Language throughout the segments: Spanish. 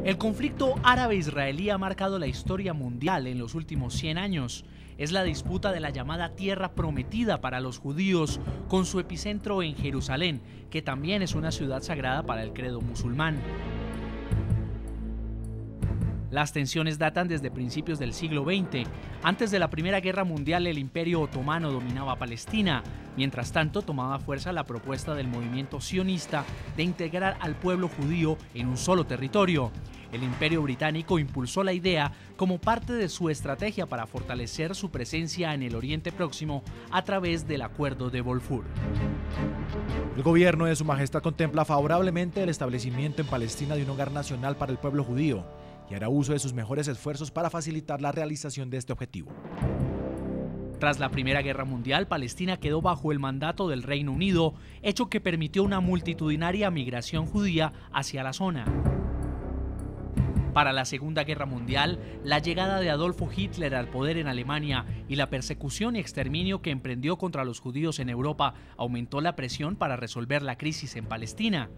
El conflicto árabe-israelí ha marcado la historia mundial en los últimos 100 años. Es la disputa de la llamada Tierra Prometida para los judíos, con su epicentro en Jerusalén, que también es una ciudad sagrada para el credo musulmán. Las tensiones datan desde principios del siglo XX. Antes de la Primera Guerra Mundial, el Imperio Otomano dominaba Palestina. Mientras tanto, tomaba fuerza la propuesta del movimiento sionista de integrar al pueblo judío en un solo territorio. El Imperio Británico impulsó la idea como parte de su estrategia para fortalecer su presencia en el Oriente Próximo a través del Acuerdo de Balfour. El gobierno de Su Majestad contempla favorablemente el establecimiento en Palestina de un hogar nacional para el pueblo judío y hará uso de sus mejores esfuerzos para facilitar la realización de este objetivo. Tras la Primera Guerra Mundial, Palestina quedó bajo el mandato del Reino Unido, hecho que permitió una multitudinaria migración judía hacia la zona. Para la Segunda Guerra Mundial, la llegada de Adolfo Hitler al poder en Alemania y la persecución y exterminio que emprendió contra los judíos en Europa aumentó la presión para resolver la crisis en Palestina.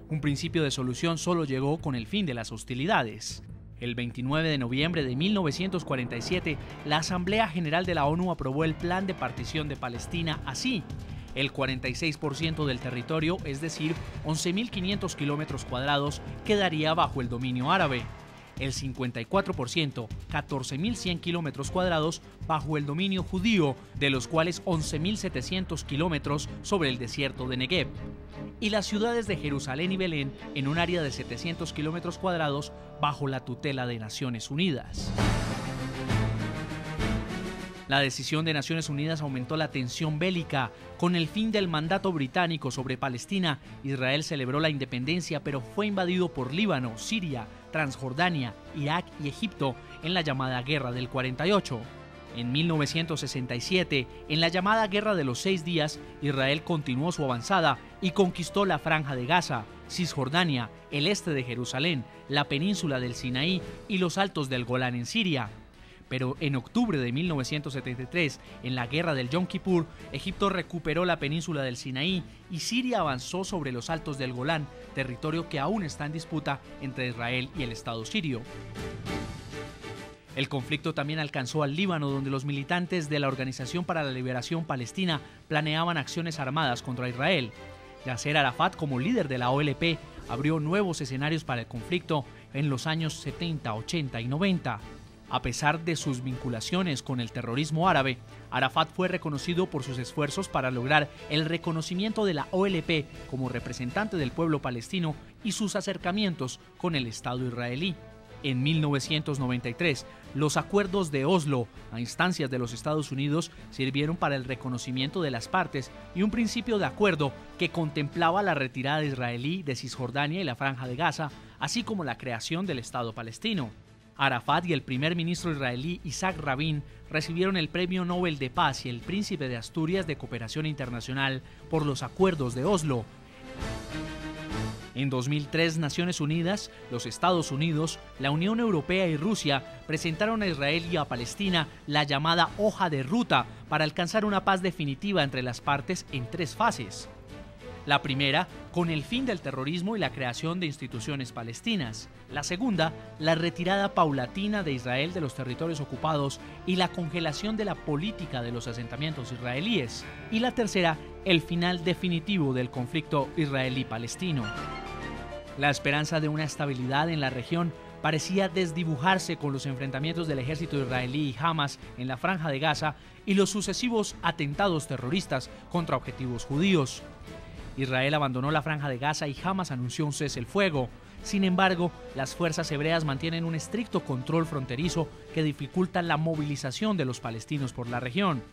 Un principio de solución solo llegó con el fin de las hostilidades. El 29 de noviembre de 1947, la Asamblea General de la ONU aprobó el Plan de Partición de Palestina así: el 46% del territorio, es decir, 11.500 kilómetros cuadrados, quedaría bajo el dominio árabe. El 54%, 14.100 kilómetros cuadrados, bajo el dominio judío, de los cuales 11.700 kilómetros sobre el desierto de Negev. Y las ciudades de Jerusalén y Belén, en un área de 700 kilómetros cuadrados, bajo la tutela de Naciones Unidas. La decisión de Naciones Unidas aumentó la tensión bélica. Con el fin del mandato británico sobre Palestina, Israel celebró la independencia, pero fue invadido por Líbano, Siria, Transjordania, Irak y Egipto en la llamada Guerra del 48. En 1967, en la llamada Guerra de los 6 días, Israel continuó su avanzada y conquistó la Franja de Gaza, Cisjordania, el este de Jerusalén, la península del Sinaí y los altos del Golán en Siria. Pero en octubre de 1973, en la guerra del Yom Kippur, Egipto recuperó la península del Sinaí y Siria avanzó sobre los altos del Golán, territorio que aún está en disputa entre Israel y el Estado sirio. El conflicto también alcanzó al Líbano, donde los militantes de la Organización para la Liberación Palestina planeaban acciones armadas contra Israel. Yasser Arafat, como líder de la OLP, abrió nuevos escenarios para el conflicto en los años 70, 80 y 90. A pesar de sus vinculaciones con el terrorismo árabe, Arafat fue reconocido por sus esfuerzos para lograr el reconocimiento de la OLP como representante del pueblo palestino y sus acercamientos con el Estado israelí. En 1993, los acuerdos de Oslo, a instancias de los Estados Unidos, sirvieron para el reconocimiento de las partes y un principio de acuerdo que contemplaba la retirada israelí de Cisjordania y la Franja de Gaza, así como la creación del Estado palestino. Arafat y el primer ministro israelí Isaac Rabin recibieron el Premio Nobel de Paz y el Príncipe de Asturias de Cooperación Internacional por los acuerdos de Oslo. En 2003, Naciones Unidas, los Estados Unidos, la Unión Europea y Rusia presentaron a Israel y a Palestina la llamada hoja de ruta para alcanzar una paz definitiva entre las partes en 3 fases. La primera, con el fin del terrorismo y la creación de instituciones palestinas. La segunda, la retirada paulatina de Israel de los territorios ocupados y la congelación de la política de los asentamientos israelíes. Y la tercera, el final definitivo del conflicto israelí-palestino. La esperanza de una estabilidad en la región parecía desdibujarse con los enfrentamientos del ejército israelí y Hamas en la Franja de Gaza y los sucesivos atentados terroristas contra objetivos judíos. Israel abandonó la Franja de Gaza y Hamas anunció un cese el fuego. Sin embargo, las fuerzas hebreas mantienen un estricto control fronterizo que dificulta la movilización de los palestinos por la región.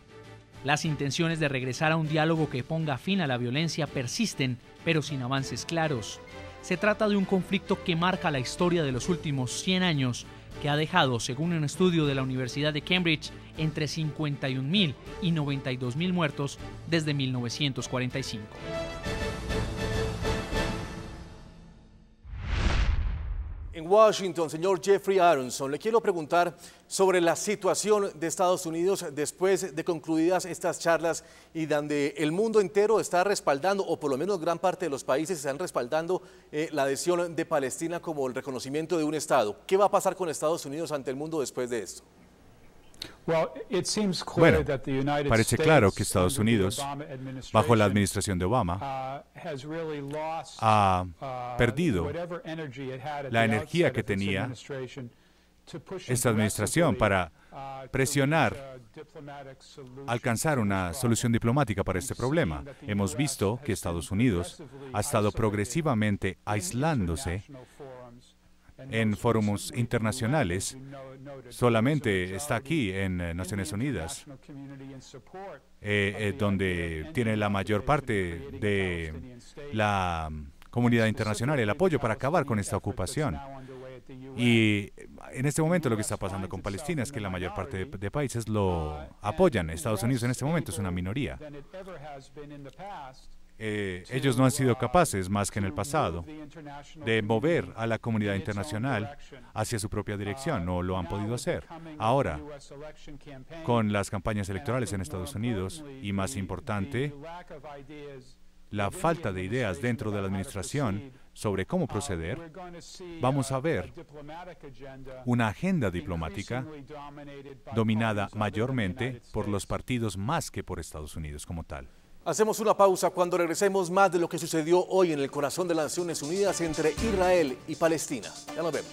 Las intenciones de regresar a un diálogo que ponga fin a la violencia persisten, pero sin avances claros. Se trata de un conflicto que marca la historia de los últimos 100 años, que ha dejado, según un estudio de la Universidad de Cambridge, entre 51.000 y 92.000 muertos desde 1945. En Washington, señor Jeffrey Aronson, le quiero preguntar sobre la situación de Estados Unidos después de concluidas estas charlas y donde el mundo entero está respaldando, o por lo menos gran parte de los países están respaldando la adhesión de Palestina como el reconocimiento de un Estado. ¿Qué va a pasar con Estados Unidos ante el mundo después de esto? Bueno, parece claro que Estados Unidos, bajo la administración de Obama, ha perdido la energía que tenía esta administración para presionar, alcanzar una solución diplomática para este problema. Hemos visto que Estados Unidos ha estado progresivamente aislándose en foros internacionales. Solamente está aquí en Naciones Unidas, donde tiene la mayor parte de la comunidad internacional el apoyo para acabar con esta ocupación. Y en este momento lo que está pasando con Palestina es que la mayor parte de países lo apoyan. Estados Unidos en este momento es una minoría. Ellos no han sido capaces, más que en el pasado, de mover a la comunidad internacional hacia su propia dirección. No lo han podido hacer. Ahora, con las campañas electorales en Estados Unidos, y más importante, la falta de ideas dentro de la administración sobre cómo proceder, vamos a ver una agenda diplomática dominada mayormente por los partidos más que por Estados Unidos como tal. Hacemos una pausa. Cuando regresemos, más de lo que sucedió hoy en el corazón de las Naciones Unidas entre Israel y Palestina. Ya nos vemos.